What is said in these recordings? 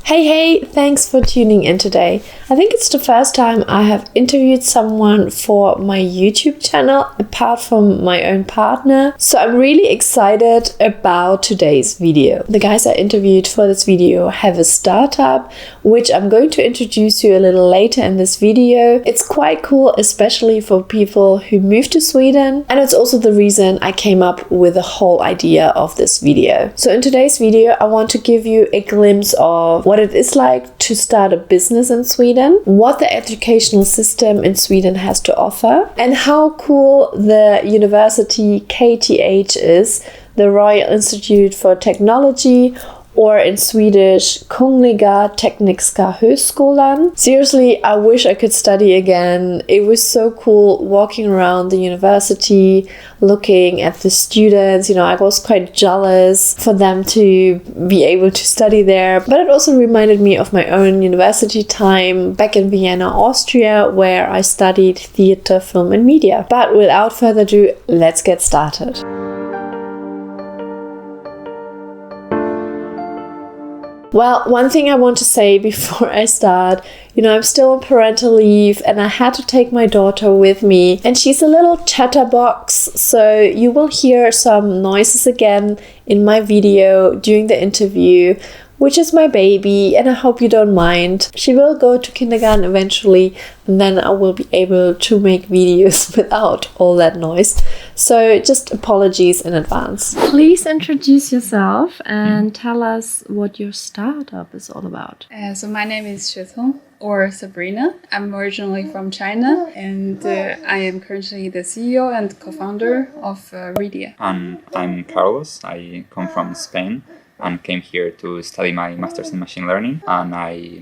Hey, thanks for tuning in today. I think it's the first time I have interviewed someone for my YouTube channel apart from my own partner. So I'm really excited about today's video. The guys I interviewed for this video have a startup, which I'm going to introduce you a little later in this video. It's quite cool, especially for people who move to Sweden. And it's also the reason I came up with the whole idea of this video. So in today's video, I want to give you a glimpse of what it is like to start a business in Sweden, what the educational system in Sweden has to offer, and how cool the university KTH is, the Royal Institute for Technology, or in Swedish, Kungliga Tekniska Högskolan. Seriously, I wish I could study again. It was so cool walking around the university, looking at the students. I was quite jealous for them to be able to study there. But it also reminded me of my own university time back in Vienna, Austria, where I studied theater, film and media. But without further ado, let's get started. Well, one thing I want to say before I start, I'm still on parental leave and I had to take my daughter with me, and she's a little chatterbox, so you will hear some noises again in my video during the interview, which is my baby, and I hope you don't mind. She will go to kindergarten eventually, and then I will be able to make videos without all that noise. So just apologies in advance. Please introduce yourself and tell us what your startup is all about. So my name is Shethong, or Sabrina. I'm originally from China, and I am currently the CEO and co-founder of Redia. And I'm Carlos. I come from Spain and came here to study my master's in machine learning, and I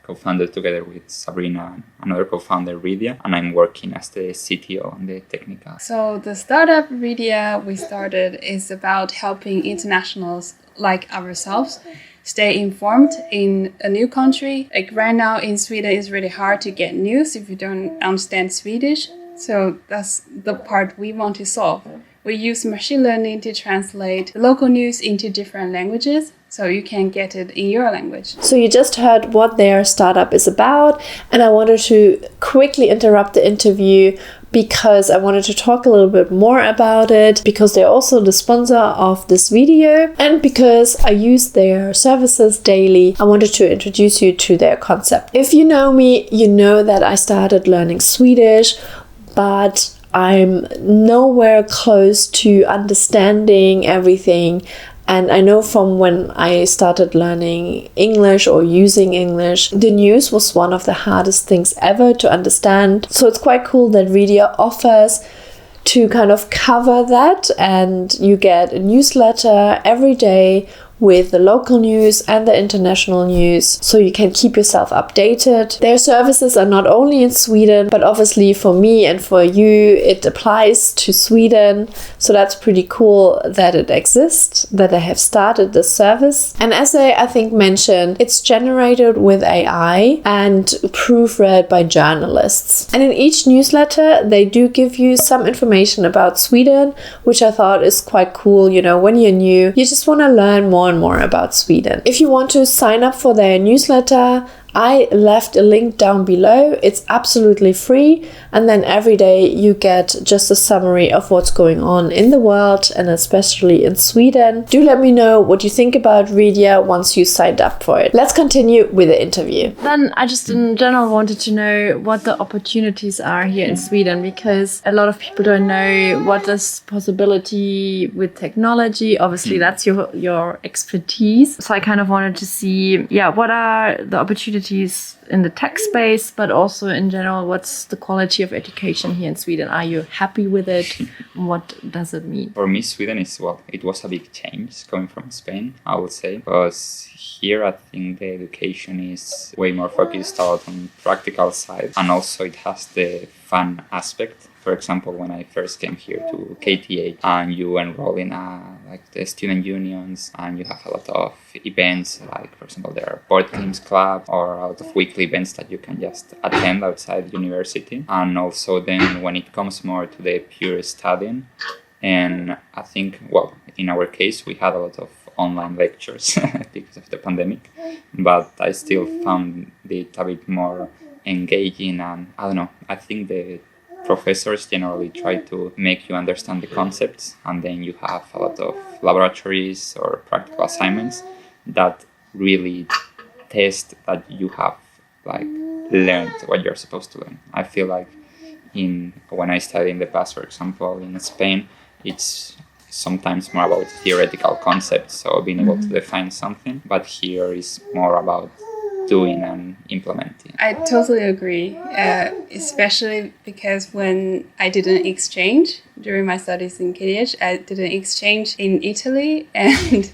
co-founded together with Sabrina, another co-founder, Redia, and I'm working as the CTO on the Technica. So the startup Redia we started is about helping internationals like ourselves stay informed in a new country. Like right now in Sweden, it's really hard to get news if you don't understand Swedish. So that's the part we want to solve. We use machine learning to translate local news into different languages, so you can get it in your language. So you just heard what their startup is about, and I wanted to quickly interrupt the interview because I wanted to talk a little bit more about it, because they're also the sponsor of this video, and because I use their services daily, I wanted to introduce you to their concept. If you know me, you know that I started learning Swedish, but I'm nowhere close to understanding everything. And I know from when I started learning English or using English, the news was one of the hardest things ever to understand. So it's quite cool that Redia offers to kind of cover that, and you get a newsletter every day with the local news and the international news, so you can keep yourself updated. Their services are not only in Sweden, but obviously for me and for you, it applies to Sweden. So that's pretty cool that it exists, that they have started this service. And as I think mentioned, it's generated with AI and proofread by journalists. And in each newsletter, they do give you some information about Sweden, which I thought is quite cool. When you're new, you just want to learn more and more about Sweden. If you want to sign up for their newsletter, I left a link down below. It's absolutely free, and then every day you get just a summary of what's going on in the world and especially in Sweden. Do let me know what you think about Redia once you signed up for it. Let's continue with the interview. Then I just in general wanted to know what the opportunities are here in Sweden, because a lot of people don't know what is possibility with technology. Obviously that's your expertise. So I kind of wanted to see, what are the opportunities in the tech space, but also in general, what's the quality of education here in Sweden? Are you happy with it? What does it mean? For me, Sweden it was a big change coming from Spain, I would say, because here I think the education is way more focused out on practical side, and also it has the fun aspect. For example, when I first came here to KTH, and you enroll in the student unions, and you have a lot of events, like for example there are board games club or a lot of weekly events that you can just attend outside university. And also then when it comes more to the pure studying, and I think in our case we had a lot of online lectures because of the pandemic, but I still found it a bit more engaging, and I don't know, I think the professors generally try to make you understand the concepts, and then you have a lot of laboratories or practical assignments that really test that you have like learned what you're supposed to learn. I feel like when I studied in the past, for example, in Spain, it's sometimes more about theoretical concepts, so being able to define something, but here is more about doing and implementing. I totally agree, especially because when I did an exchange during my studies in KTH, I did an exchange in Italy, and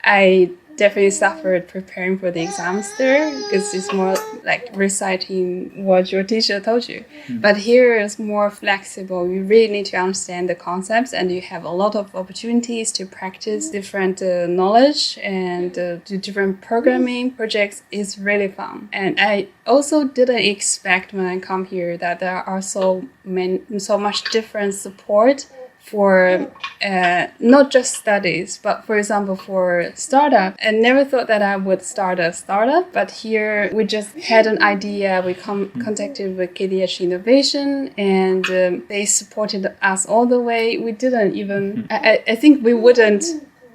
I definitely suffered preparing for the exams there because it's more like reciting what your teacher told you. But here it's more flexible. You really need to understand the concepts, and you have a lot of opportunities to practice different knowledge and do different programming projects. It's really fun. And I also didn't expect when I come here that there are so much different support for not just studies, but for example, for startup. I never thought that I would start a startup, but here we just had an idea. We contacted with KTH Innovation, and they supported us all the way. We didn't even, I think we wouldn't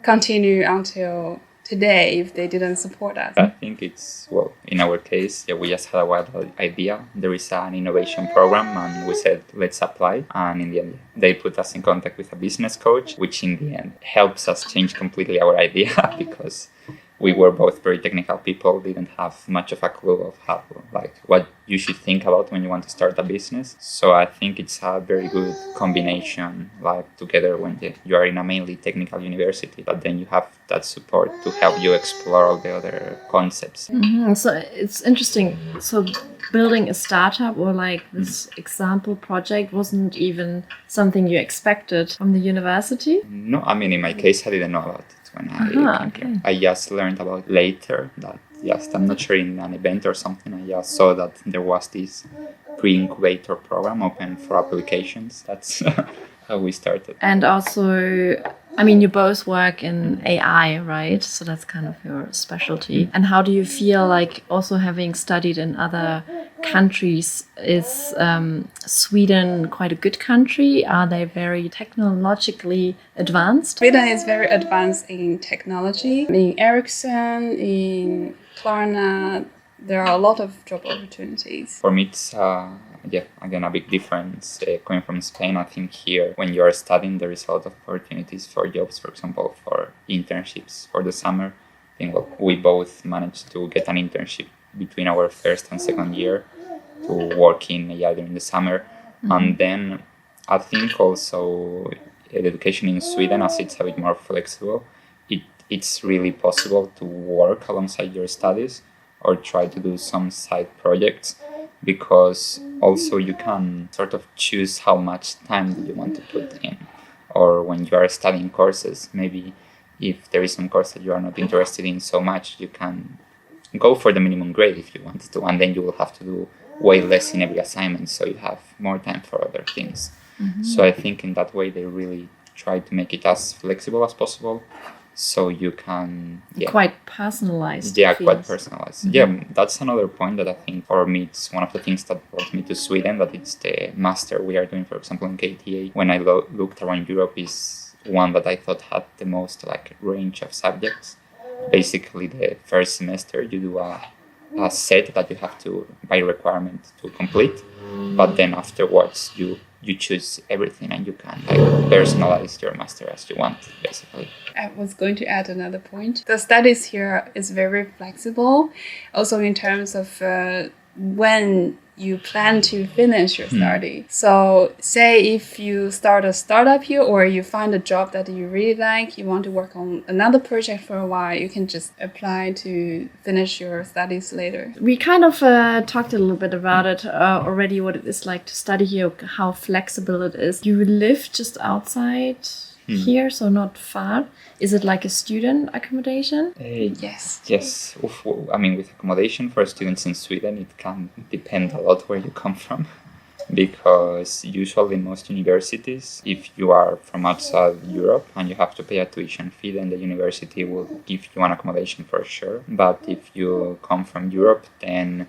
continue until today if they didn't support us. I think it's, well, in our case, we just had a wild idea. There is an innovation program, and we said, let's apply. And in the end, they put us in contact with a business coach, which in the end helps us change completely our idea because we were both very technical people, didn't have much of a clue of how, like, what you should think about when you want to start a business. So I think it's a very good combination, like together when you are in a mainly technical university, but then you have that support to help you explore all the other concepts. So it's interesting. So building a startup or like this example project wasn't even something you expected from the university? No, I mean, in my case, I didn't know about it when I came here. I just learned about later that, I'm not sure, in an event or something, I just saw that there was this pre-incubator program open for applications. That's how we started. And also, I mean, you both work in AI, right? So that's kind of your specialty. And how do you feel like also having studied in other countries? Is Sweden quite a good country? Are they very technologically advanced? Sweden is very advanced in technology. In Ericsson, in Klarna, there are a lot of job opportunities. For me, it's again, a big difference coming from Spain. I think here, when you are studying, there is a lot of opportunities for jobs, for example, for internships for the summer. I think we both managed to get an internship between our first and second year to work in AI during the summer. And then I think also education in Sweden, as it's a bit more flexible, it's really possible to work alongside your studies or try to do some side projects, because also you can sort of choose how much time do you want to put in. Or when you are studying courses, maybe if there is some course that you are not interested in so much, you can go for the minimum grade if you want to, and then you will have to do way less in every assignment, so you have more time for other things. So I think in that way they really try to make it as flexible as possible, so you can quite personalized. Quite personalized. That's another point that I think for me it's one of the things that brought me to Sweden, that it's the master we are doing, for example, in KTH. When I looked around Europe, is one that I thought had the most like range of subjects. Basically, the first semester you do a set that you have to, by requirement, to complete, but then afterwards you choose everything, and you can personalize your master as you want, basically. I was going to add another point. The studies here is very flexible, also in terms of when you plan to finish your study. So say if you start a startup here, or you find a job that you really like, you want to work on another project for a while, you can just apply to finish your studies later. We kind of talked a little bit about it already, what it is like to study here, how flexible it is. You live just outside here, so not far. Is it like a student accommodation? Yes. Yes. I mean, with accommodation for students in Sweden, it can depend a lot where you come from. because usually most universities, if you are from outside Europe and you have to pay a tuition fee, then the university will give you an accommodation for sure. But if you come from Europe, then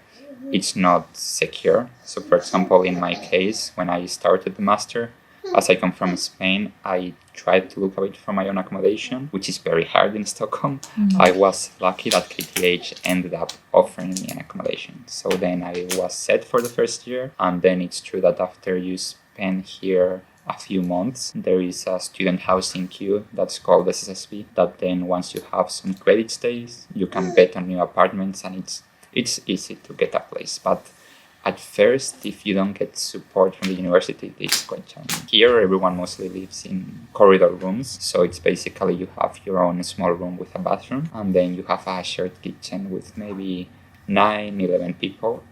it's not secure. So for example, in my case, when I started the master, as I come from Spain, I tried to look a bit for my own accommodation, which is very hard in Stockholm. I was lucky that KTH ended up offering me an accommodation. So then I was set for the first year. And then it's true that after you spend here a few months, there is a student housing queue that's called SSSB, that then once you have some credit days, you can bet on new apartments, and it's easy to get a place. But at first, if you don't get support from the university, it's quite challenging. Here, everyone mostly lives in corridor rooms. So it's basically you have your own small room with a bathroom, and then you have a shared kitchen with maybe 9-11 people.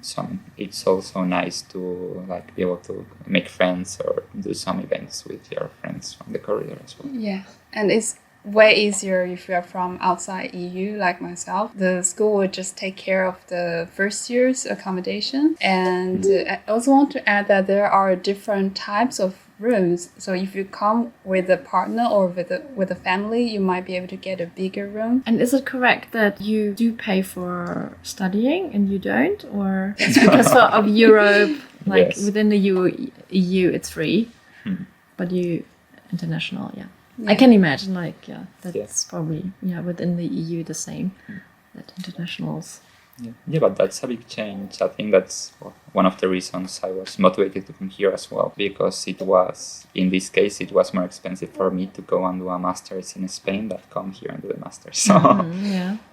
So it's also nice to be able to make friends or do some events with your friends from the corridor as well. Yeah, and it's way easier if you're from outside EU like myself. The school would just take care of the first year's accommodation. And I also want to add that there are different types of rooms. So if you come with a partner or with a family, you might be able to get a bigger room. And is it correct that you do pay for studying and you don't? Or it's because of Europe, Yes. within the EU it's free, but international, I can imagine, that's probably, within the EU the same, that internationals. Yeah, but that's a big change. I think that's one of the reasons I was motivated to come here as well, because in this case, it was more expensive for me to go and do a master's in Spain than come here and do the master's. So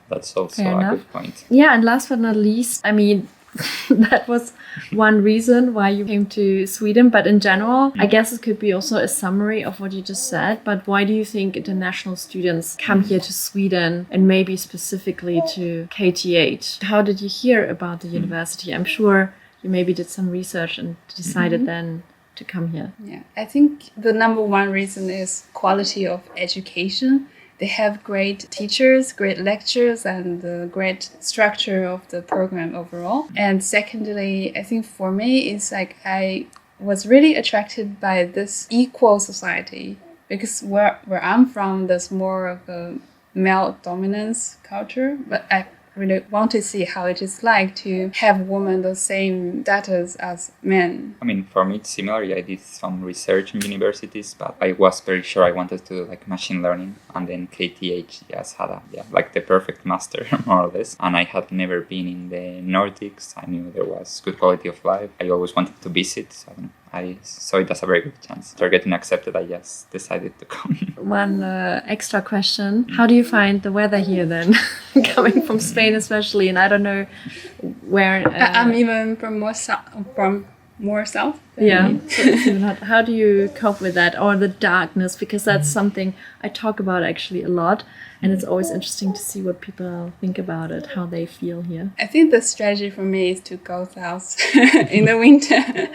that's also Fair a enough. good point. Yeah, and last but not least, I mean, that was one reason why you came to Sweden. But in general, I guess it could be also a summary of what you just said. But why do you think international students come here to Sweden, and maybe specifically to KTH? How did you hear about the university? I'm sure you maybe did some research and decided then to come here. Yeah, I think the number one reason is quality of education. They have great teachers, great lectures, and the great structure of the program overall. And secondly, I think for me, it's I was really attracted by this equal society, because where I'm from, there's more of a male dominance culture, but I really want to see how it is like to have women the same status as men. I mean, for me, it's similar. I did some research in universities, but I was very sure I wanted to do machine learning. And then KTH had the perfect master, more or less. And I had never been in the Nordics. I knew there was good quality of life. I always wanted to visit. So I saw it as a very good chance. After getting accepted, I just decided to come. One extra question. How do you find the weather here then? Coming from Spain especially, and I don't know where... I'm even from more south. How do you cope with that, or the darkness? Because that's something I talk about actually a lot, and it's always interesting to see what people think about it, how they feel here. I think the strategy for me is to go south in the winter.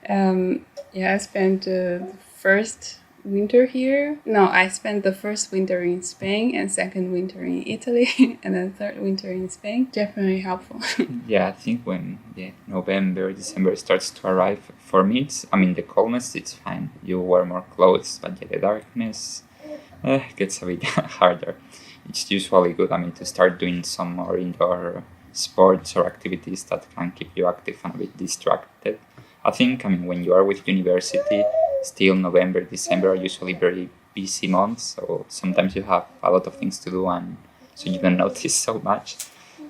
I spent the first winter here. No, I spent the first winter in Spain and second winter in Italy and then third winter in Spain. Definitely helpful. I think when November, December starts to arrive, for me, the coldness, it's fine. You wear more clothes, but the darkness gets a bit harder. It's usually good, to start doing some more indoor sports or activities that can keep you active and a bit distracted. I think, when you are with university, still November, December are usually very busy months. So sometimes you have a lot of things to do, and so you don't notice so much.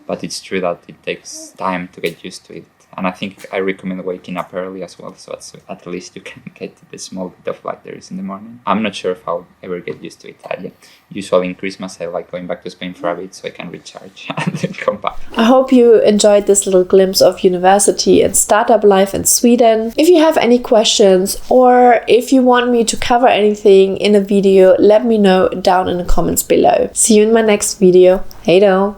But it's true that it takes time to get used to it. And I think I recommend waking up early as well, so at least you can get the small bit of light there is in the morning. I'm not sure if I'll ever get used to it. Usually in Christmas I like going back to Spain for a bit so I can recharge and then come back. I hope you enjoyed this little glimpse of university and startup life in Sweden. If you have any questions, or if you want me to cover anything in a video, let me know down in the comments below. See you in my next video. Hey do!